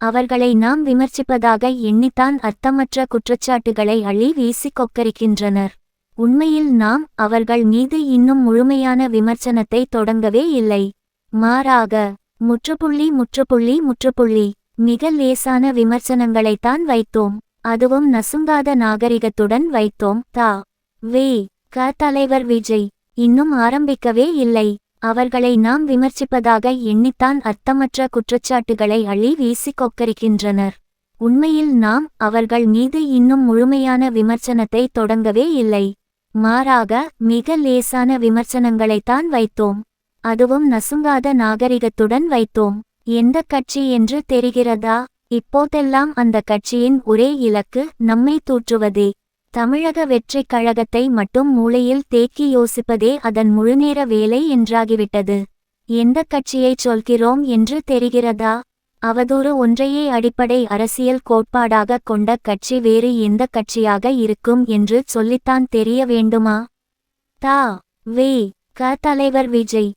அவர்களை நாம் விமர்சிப்பதாக எண்ணித்தான் அர்த்தமற்ற குற்றச்சாட்டுகளை அள்ளி வீசி கொக்கரிக்கின்றனர். உண்மையில் நாம் அவர்கள் மீது இன்னும் முழுமையான விமர்சனத்தை தொடங்கவே இல்லை. மாறாக முற்றுப்புள்ளி மிக லேசான விமர்சனங்களைத்தான் வைத்தோம். அதுவும் நசுங்காத நாகரிகத்துடன் வைத்தோம். க தலைவர் விஜய் இன்னும் ஆரம்பிக்கவே இல்லை. அவர்களை நாம் விமர்சிப்பதாக எண்ணித்தான் அர்த்தமற்ற குற்றச்சாட்டுகளை அள்ளி வீசி கொக்கரிக்கின்றனர். உண்மையில் நாம் அவர்கள் மீது இன்னும் முழுமையான விமர்சனத்தை தொடங்கவே இல்லை. மாறாக மிக லேசான விமர்சனங்களைத்தான் வைத்தோம். அதுவும் நசுங்காத நாகரிகத்துடன் வைத்தோம். எந்த கட்சி என்று தெரிகிறதா? இப்போதெல்லாம் அந்த கட்சியின் ஒரே இலக்கு நம்மை தூற்றுவதே. தமிழக வெற்றிக் கழகத்தை மட்டும் மூளையில் தேக்கி யோசிப்பதே அதன் முழுநேர வேலை என்றாகிவிட்டது. எந்த கட்சியைச் சொல்கிறோம் என்று தெரிகிறதா? அவதூறு ஒன்றையே அடிப்படை அரசியல் கோட்பாடாக கொண்ட கட்சி வேறு எந்த கட்சியாக இருக்கும் என்று சொல்லித்தான் தெரிய வேண்டுமா? க தலைவர் விஜய்